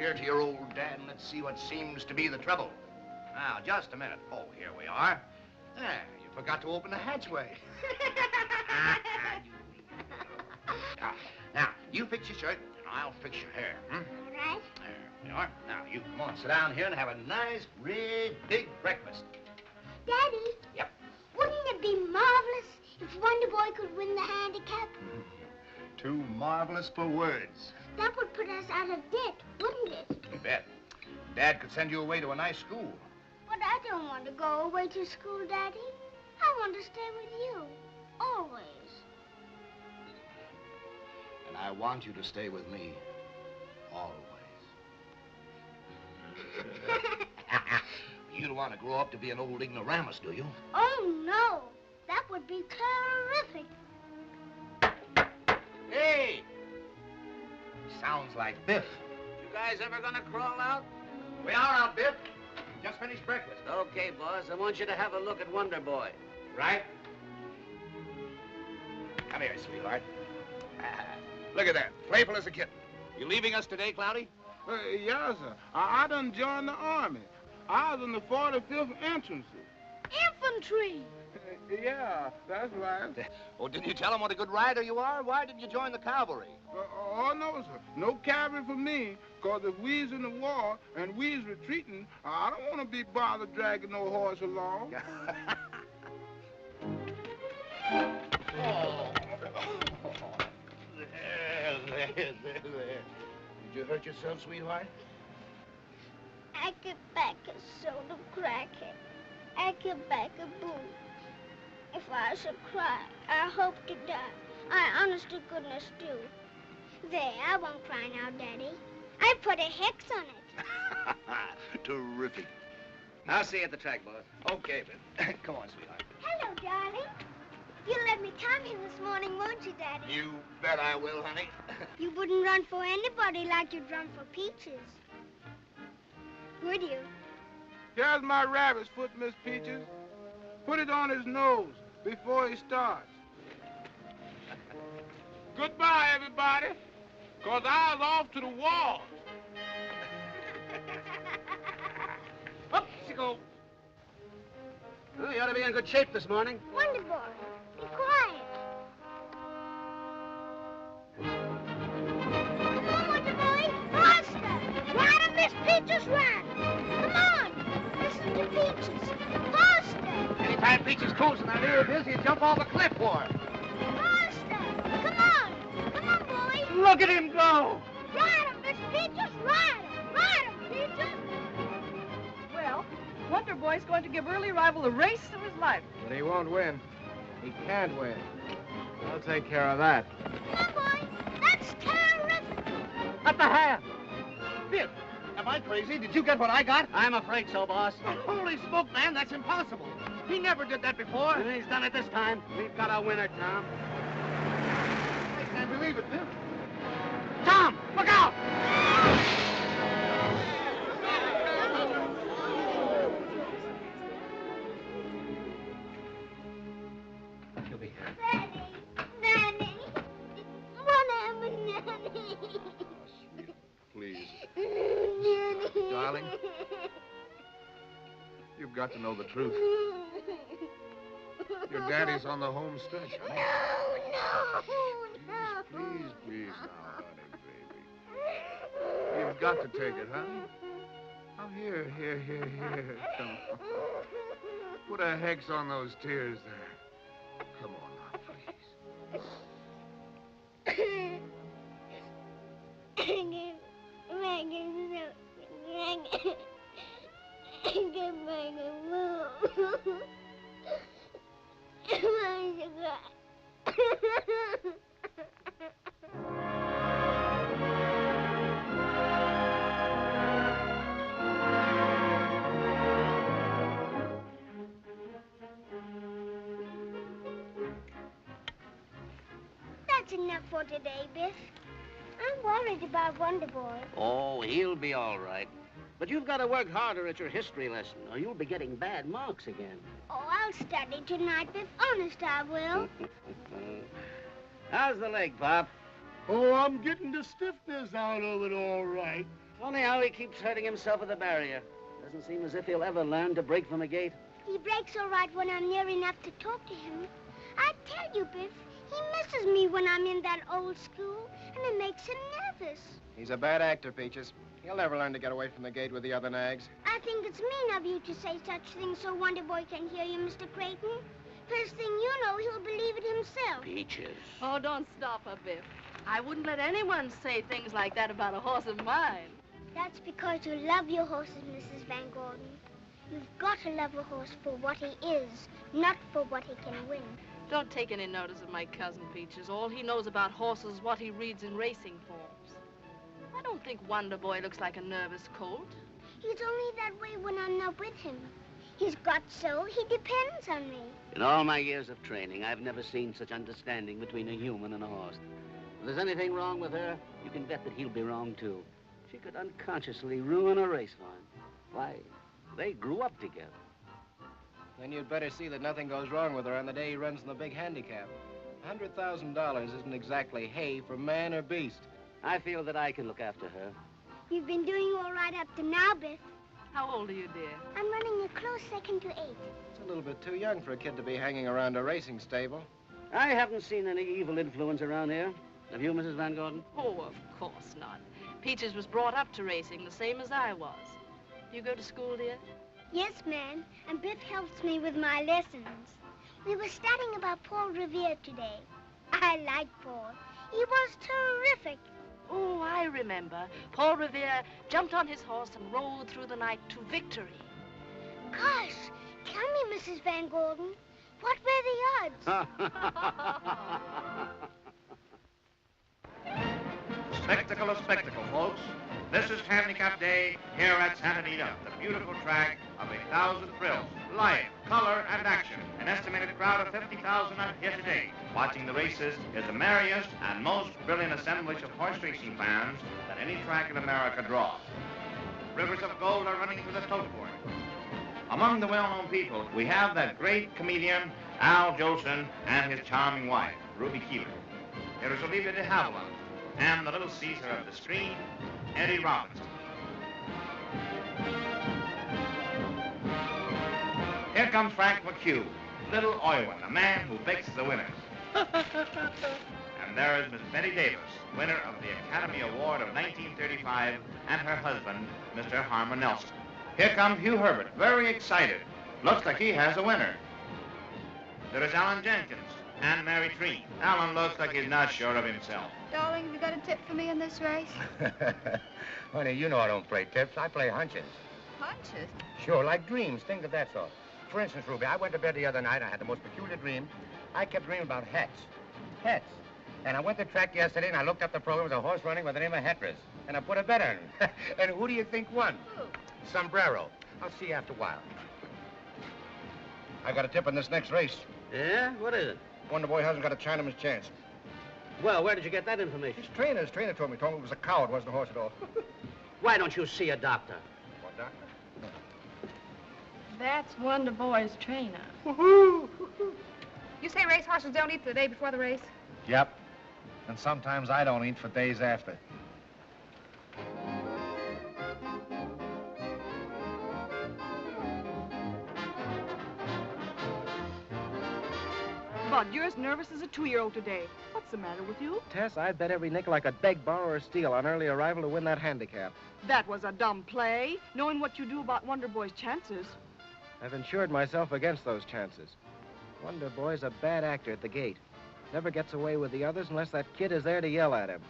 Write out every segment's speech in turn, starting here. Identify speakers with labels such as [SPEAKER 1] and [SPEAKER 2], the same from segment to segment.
[SPEAKER 1] here to your old dad and let's see what seems to be the trouble. Now, just a minute. Oh, here we are. There, you forgot to open the hatchway. Now, you fix your shirt and I'll fix your hair. Hmm?
[SPEAKER 2] All right.
[SPEAKER 1] There we are. Now, you come on, sit down here and have a nice, big breakfast.
[SPEAKER 2] Daddy?
[SPEAKER 1] Yep.
[SPEAKER 2] Wouldn't it be marvelous if Wonder Boy could win the handicap?
[SPEAKER 1] Too marvelous for words.
[SPEAKER 2] That would put us out of debt, wouldn't it?
[SPEAKER 1] You bet. Dad could send you away to a nice school.
[SPEAKER 2] But I don't want to go away to school, Daddy. I want to stay with you. Always.
[SPEAKER 1] And I want you to stay with me. Always. You don't want to grow up to be an old ignoramus, do you?
[SPEAKER 2] Oh, no. That would be terrific.
[SPEAKER 1] Hey! Sounds like Biff.
[SPEAKER 3] You guys ever gonna crawl out?
[SPEAKER 1] We are out, Biff. Just finished breakfast.
[SPEAKER 3] Okay, boss. I want you to have a look at Wonder Boy.
[SPEAKER 1] Right? Come here, sweetheart. Look at that. Playful as a kitten. You leaving us today, Cloudy?
[SPEAKER 4] Yes, sir. I done joined the Army. I was in the 45th Infantry.
[SPEAKER 2] Infantry?
[SPEAKER 4] Yeah, that's right.
[SPEAKER 1] Oh, didn't you tell them what a good rider you are? Why didn't you join the cavalry?
[SPEAKER 4] Oh, no, sir. No cavalry for me, because if we's in the war and we's retreating, I don't want to be bothered dragging no horse along. There.
[SPEAKER 1] Did you hurt yourself, sweetheart?
[SPEAKER 2] I could back a soda cracker. I could back a boo. If I should cry, I hope to die. I honest to goodness do. There, I won't cry now, Daddy. I put a hex on it.
[SPEAKER 1] Terrific.
[SPEAKER 3] I'll see you at the track, boss.
[SPEAKER 1] Okay, Ben. Come on, sweetheart.
[SPEAKER 2] Hello, darling. You let me come here this morning, won't you, Daddy?
[SPEAKER 1] You bet I will, honey.
[SPEAKER 2] You wouldn't run for anybody like you'd run for Peaches. Would you?
[SPEAKER 4] Here's my rabbit's foot, Miss Peaches. Put it on his nose before he starts. Goodbye, everybody, because I was off to the war.
[SPEAKER 3] Up you go. Well, you ought to be in good shape this morning.
[SPEAKER 2] Wonder Boy, be quiet. Come on, Wonder Boy, faster. Ride him, Miss Peaches, run. Come on, listen to Peaches. Faster.
[SPEAKER 1] Anytime Peaches goes in that ear of his, you jump off a cliff for him.
[SPEAKER 2] Faster. Come on, boy.
[SPEAKER 1] Look at him go.
[SPEAKER 2] Ride him, Miss Peaches, ride him. Ride him, Peaches.
[SPEAKER 5] Well, Wonder Boy's going to give early rival the race of his life.
[SPEAKER 6] But he won't win. He can't win. I'll take care of that.
[SPEAKER 2] Come on, boy. That's terrific.
[SPEAKER 1] At the half. Biff, am I crazy? Did you get what I got?
[SPEAKER 3] I'm afraid so, boss.
[SPEAKER 1] Holy smoke, man, that's impossible. He never did that before.
[SPEAKER 3] And he's done it this time. We've got a winner, Tom.
[SPEAKER 1] I can't believe it, Biff. Tom, look out! He'll be here.
[SPEAKER 2] Nanny. What happened, Nanny?
[SPEAKER 6] Please.
[SPEAKER 2] Nanny.
[SPEAKER 6] Darling. You've got to know the truth. Your daddy's on the home stretch, honey.
[SPEAKER 2] No.
[SPEAKER 6] Please now, honey, baby. You've got to take it, huh? Oh, here. Come on. Put a hex on those tears there. Come on now, please.
[SPEAKER 2] That's enough for today, Biff. I'm worried about Wonder Boy.
[SPEAKER 3] Oh, he'll be all right. But you've got to work harder at your history lesson, or you'll be getting bad marks again.
[SPEAKER 2] Oh, I'll study tonight, Biff. Honest, I will.
[SPEAKER 3] How's the leg, Pop?
[SPEAKER 7] Oh, I'm getting the stiffness out of it all right.
[SPEAKER 3] Funny how he keeps hurting himself at the barrier. Doesn't seem as if he'll ever learn to break from a gate.
[SPEAKER 2] He breaks all right when I'm near enough to talk to him. I tell you, Biff, he misses me when I'm in that old school, and it makes him nervous.
[SPEAKER 7] He's a bad actor, Peaches. He'll never learn to get away from the gate with the other nags.
[SPEAKER 2] I think it's mean of you to say such things so Wonder Boy can hear you, Mr. Creighton. First thing you know, he'll believe it himself.
[SPEAKER 3] Peaches.
[SPEAKER 5] Oh, don't stop her, Biff. I wouldn't let anyone say things like that about a horse of mine.
[SPEAKER 2] That's because you love your horses, Mrs. Van Gordon. You've got to love a horse for what he is, not for what he can win.
[SPEAKER 5] Don't take any notice of my cousin, Peaches. All he knows about horses is what he reads in racing forms. I don't think Wonder Boy looks like a nervous colt.
[SPEAKER 2] He's only that way when I'm not with him. He's got so, he depends on me.
[SPEAKER 3] In all my years of training, I've never seen such understanding between a human and a horse. If there's anything wrong with her, you can bet that he'll be wrong, too. She could unconsciously ruin a race for him. Why, they grew up together.
[SPEAKER 7] Then you'd better see that nothing goes wrong with her on the day he runs in the big handicap. $100,000 isn't exactly hay for man or beast.
[SPEAKER 3] I feel that I can look after her.
[SPEAKER 2] You've been doing all right up to now, Biff.
[SPEAKER 5] How old are you, dear?
[SPEAKER 2] I'm running a close second to 8.
[SPEAKER 7] It's a little bit too young for a kid to be hanging around a racing stable.
[SPEAKER 3] I haven't seen any evil influence around here. Have you, Mrs. Van Gordon?
[SPEAKER 5] Oh, of course not. Peaches was brought up to racing the same as I was. You go to school, dear?
[SPEAKER 2] Yes, ma'am, and Biff helps me with my lessons. We were studying about Paul Revere today. I like Paul. He was terrific.
[SPEAKER 5] Oh, I remember. Paul Revere jumped on his horse and rode through the night to victory.
[SPEAKER 2] Gosh, tell me, Mrs. Van Gordon, what were the odds?
[SPEAKER 1] Spectacle of spectacle, folks. This is Handicap Day here at Santa Anita, the beautiful track of 1,000 thrills, life, color, and action. An estimated crowd of 50,000 are here today. Watching the races is the merriest and most brilliant assemblage of horse racing fans that any track in America draws. Rivers of gold are running through the tote board. Among the well-known people, we have that great comedian, Al Jolson, and his charming wife, Ruby Keeler. There is Olivia de Havilland, and the little Caesar of the screen, Eddie Robinson. Here comes Frank McHugh, Little Owen, the man who picks the winners. And there is Miss Betty Davis, winner of the Academy Award of 1935, and her husband, Mr. Harmon Nelson. Here comes Hugh Herbert, very excited. Looks like he has a winner. There is Alan Jenkins and Mary Treen. Alan looks like he's not sure of himself.
[SPEAKER 8] Darling, have you got a tip for me in this race?
[SPEAKER 9] Honey, you know I don't play tips. I play hunches.
[SPEAKER 8] Hunches?
[SPEAKER 9] Sure, like dreams, things of that sort. For instance, Ruby, I went to bed the other night. I had the most peculiar dream. I kept dreaming about hats. Hats. And I went to track yesterday, and I looked up the program. There was a horse running by the name of Hatteras. And I put a bet on. And who do you think won?
[SPEAKER 8] Who?
[SPEAKER 9] Sombrero. I'll see you after a while. I got a tip in this next race.
[SPEAKER 3] Yeah? What is it?
[SPEAKER 9] Wonder Boy hasn't got a Chinaman's chance.
[SPEAKER 3] Well, where did you get that information?
[SPEAKER 9] His trainer told me. Told me it was a cow. It wasn't a horse at all.
[SPEAKER 3] Why don't you see a doctor?
[SPEAKER 9] What, doctor?
[SPEAKER 5] That's Wonder Boy's trainer.
[SPEAKER 8] You say racehorses don't eat the day before the race?
[SPEAKER 9] Yep. And sometimes I don't eat for days after.
[SPEAKER 5] Bud, you're as nervous as a 2-year-old today. What's the matter with you?
[SPEAKER 7] Tess, I'd bet every nickel I could beg, borrow, or steal on early arrival to win that handicap.
[SPEAKER 5] That was a dumb play, knowing what you do about Wonder Boy's chances.
[SPEAKER 7] I've insured myself against those chances. Wonder Boy's a bad actor at the gate. Never gets away with the others unless that kid is there to yell at him.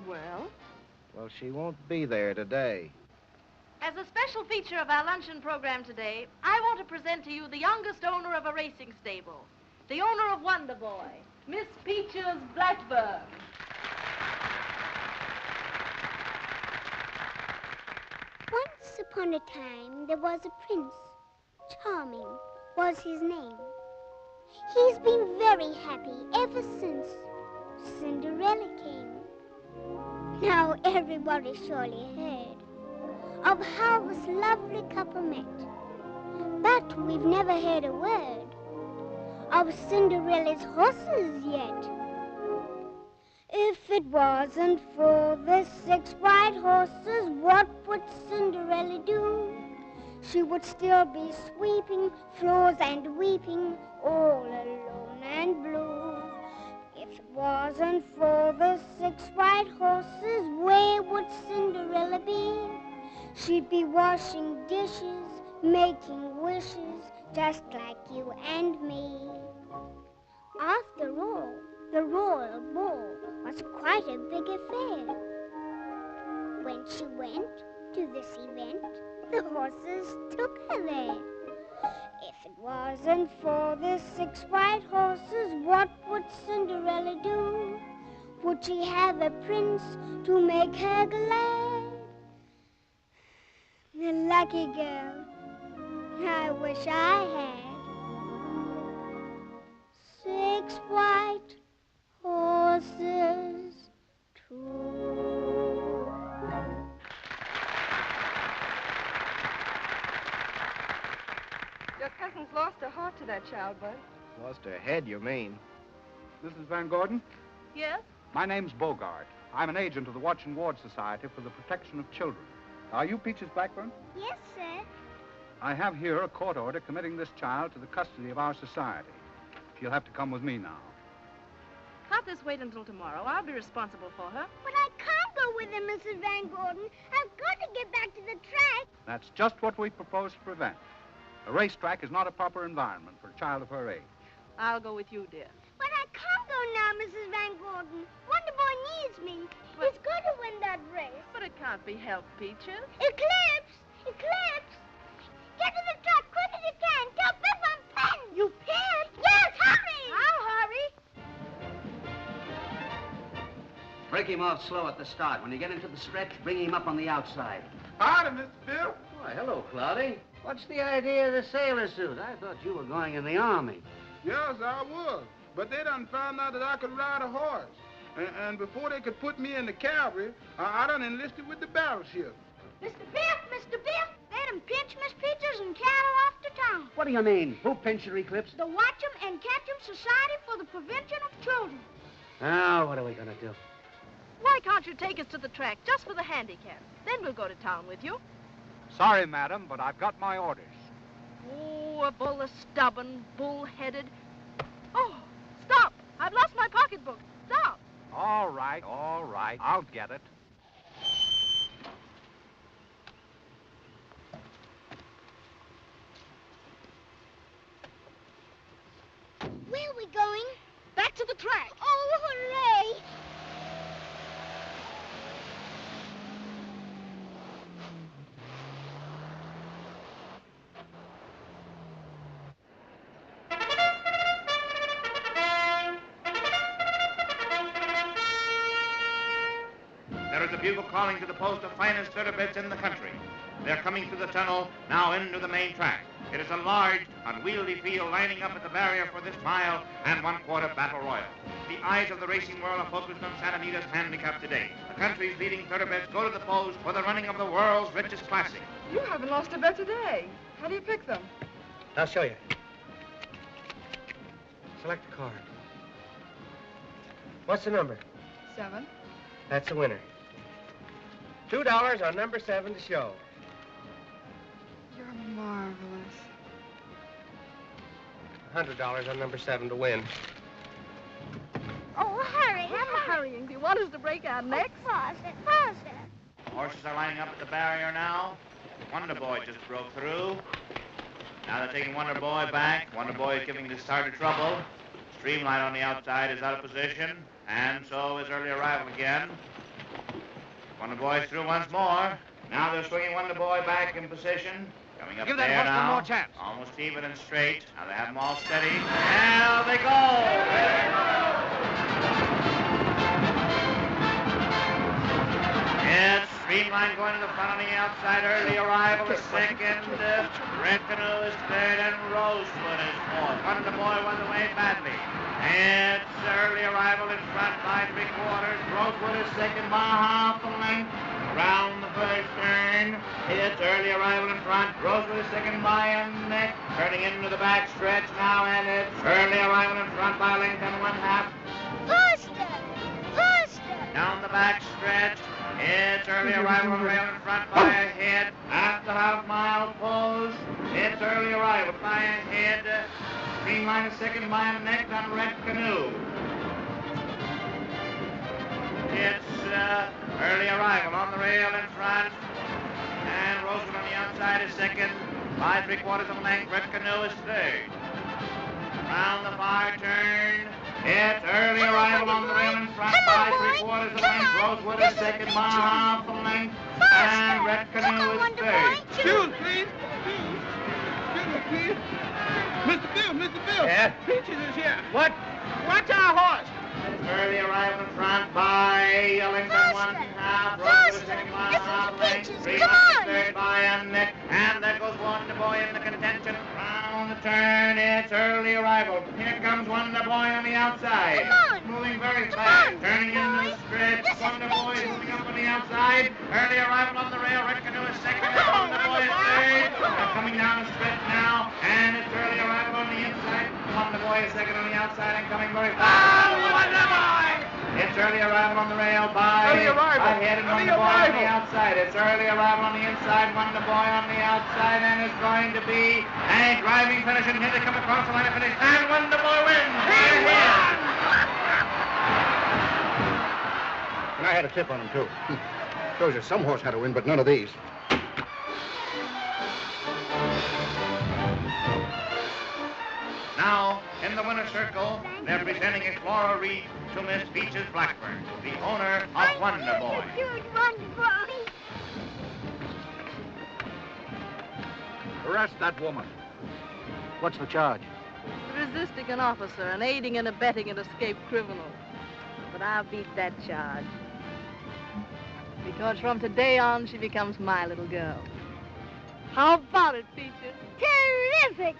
[SPEAKER 5] Well?
[SPEAKER 7] Well, she won't be there today.
[SPEAKER 10] As a special feature of our luncheon program today, I want to present to you the youngest owner of a racing stable, the owner of Wonder Boy, Miss Peaches Blackburn.
[SPEAKER 2] Once upon a time, there was a prince. Charming was his name. He's been very happy ever since Cinderella came. Now everybody surely heard of how this lovely couple met. But we've never heard a word of Cinderella's horses yet. If it wasn't for the 6 white horses, what she would still be sweeping floors and weeping, all alone and blue. If it wasn't for the 6 white horses, where would Cinderella be? She'd be washing dishes, making wishes, just like you and me. After all, the royal ball was quite a big affair. When she went to this event, the horses took her there. If it wasn't for the 6 white horses, what would Cinderella do? Would she have a prince to make her glad? The lucky girl, I wish I had 6 white horses too.
[SPEAKER 8] Your cousin's lost her heart to that child, Bud.
[SPEAKER 7] Lost her head, you mean?
[SPEAKER 11] Mrs. Van Gordon,
[SPEAKER 5] Yes?
[SPEAKER 11] my name's Bogart. I'm an agent of the Watch and Ward Society for the Protection of Children. Are you Peaches Blackburn?
[SPEAKER 2] Yes, sir.
[SPEAKER 11] I have here a court order committing this child to the custody of our society. She'll have to come with me now.
[SPEAKER 5] Can't this wait until tomorrow? I'll be responsible for her.
[SPEAKER 2] But I can't go with him, Mrs. Van Gordon. I've got to get back to the track.
[SPEAKER 11] That's just what we propose to prevent. A racetrack is not a proper environment for a child of her age.
[SPEAKER 5] I'll go with you, dear.
[SPEAKER 2] But I can't go now, Mrs. Van Gordon. Wonder Boy needs me. He's got to win that race.
[SPEAKER 5] But it can't be helped, Peaches.
[SPEAKER 2] Eclipse! Eclipse! Get to the track quick as you can. Tell Pip I'm pinned. You pinned? Yes, hurry! I'll hurry.
[SPEAKER 3] Break him off slow at the start. When you get into the stretch, bring him up on the outside.
[SPEAKER 4] Howdy, Mr. Bill.
[SPEAKER 3] Why, hello, Cloudy. What's the idea of the sailor suit? I thought you were going in the Army.
[SPEAKER 4] Yes, I was. But they done found out that I could ride a horse. And before they could put me in the cavalry, I done enlisted with the battleship.
[SPEAKER 2] Mr. Bill, they done pinch Miss Peaches and cattle off to town.
[SPEAKER 3] What do you mean? Who pinched your Eclipse?
[SPEAKER 2] The Watch 'em and Catch 'em Society for the Prevention of Children.
[SPEAKER 3] Now, what are we going to do?
[SPEAKER 5] Why can't you take us to the track just for the handicap? Then we'll go to town with you.
[SPEAKER 11] Sorry, madam, but I've got my orders.
[SPEAKER 5] Oh, a bull is stubborn, bull-headed. Oh, stop! I've lost my pocketbook. Stop!
[SPEAKER 11] All right. I'll get it.
[SPEAKER 2] Where are we going?
[SPEAKER 5] Back to the track.
[SPEAKER 2] Oh, hooray!
[SPEAKER 1] There is a bugle calling to the post of finest thoroughbreds in the country. They're coming through the tunnel, now into the main track. It is a large, unwieldy field lining up at the barrier for this mile and 1/4 battle royal. The eyes of the racing world are focused on Santa Anita's handicap today. The country's leading thoroughbreds go to the post for the running of the world's richest classic.
[SPEAKER 8] You haven't lost a bet today. How do you pick them?
[SPEAKER 9] I'll show you. Select a card. What's the number?
[SPEAKER 8] 7.
[SPEAKER 9] That's the winner. $2 on number 7 to show.
[SPEAKER 8] You're marvelous.
[SPEAKER 9] $100 on number 7 to win.
[SPEAKER 2] Oh, hurry,
[SPEAKER 5] I'm hurrying. Do you want us to break our necks?
[SPEAKER 2] Faster.
[SPEAKER 1] The horses are lining up at the barrier now. Wonder Boy just broke through. Now they're taking Wonder Boy back. Wonder Boy is giving the starter trouble. Streamlight on the outside is out of position, and so is early arrival again. Wonder Boy's through once more. Now they're swinging Wonder Boy back in position. Coming up
[SPEAKER 3] Give
[SPEAKER 1] there
[SPEAKER 3] that horse
[SPEAKER 1] now.
[SPEAKER 3] one more chance.
[SPEAKER 1] Almost even and straight. Now they have them all steady. Now they go. It's Streamline going to the front on the outside. Early arrival is second. Red Canoe is third, and Rosewood is fourth. Wonder Boy won the way badly. It's early arrival in front by 3/4. Rosewood is second by half a length. Around the first turn. It's early arrival in front. Rosewood is second by a neck. Turning into the back stretch now, and it's early arrival in front by a length and 1/2.
[SPEAKER 2] Faster!
[SPEAKER 1] Down the back stretch. It's early arrival rail in front by a head. At the half-mile post. early arrival by a head. Green line is second by a neck on Red Canoe. It's early arrival on the rail in front. And Rosewood on the outside is second. By 3/4 of a length, Red Canoe is third. Round the far turn. It's early arrival on the rail in front by 3/4 of a length. Rosewood is second by half a length. And Red Canoe is third.
[SPEAKER 4] Excuse, please. Excuse me, please. Mr. Bill.
[SPEAKER 9] Yeah?
[SPEAKER 4] Peaches is here.
[SPEAKER 9] What?
[SPEAKER 4] Watch our horse.
[SPEAKER 1] Early arrival in front by a length and 1/2. Rosewood is second by half a length. Three lengths third by a neck. And there goes Wonder Boy in the contention. Round the turn, it's early arrival. Here comes Wonder Boy on the outside. Moving very fast. Turning into the stretch. Wonder Boy is moving up on the outside. Early arrival on the rail. Red Canoe is second. Wonder Boy is third. They're coming down the stretch now. And it's early arrival on the inside. Wonder Boy is second on the outside and coming very fast.
[SPEAKER 4] Wonder Boy!
[SPEAKER 1] It's early arrival on the rail by head and Wonder Boy on the outside. It's early arrival on the inside, Wonder Boy on the outside, and it's going to be a driving finish. And here they come across the line of finish, and Wonder Boy wins.
[SPEAKER 9] And I had a tip on him, too. Shows you some horse had to win, but none of these.
[SPEAKER 1] Now, in the winner's circle, they're presenting Explorer Reed to Miss Peaches Blackburn, the owner of Wonder Boy.
[SPEAKER 2] Wonder Boy.
[SPEAKER 11] Arrest that woman.
[SPEAKER 3] What's the charge?
[SPEAKER 5] Resisting an officer and aiding and abetting an escaped criminal. But I'll beat that charge. Because from today on, she becomes my little girl. How about it, Peaches?
[SPEAKER 2] Terrific.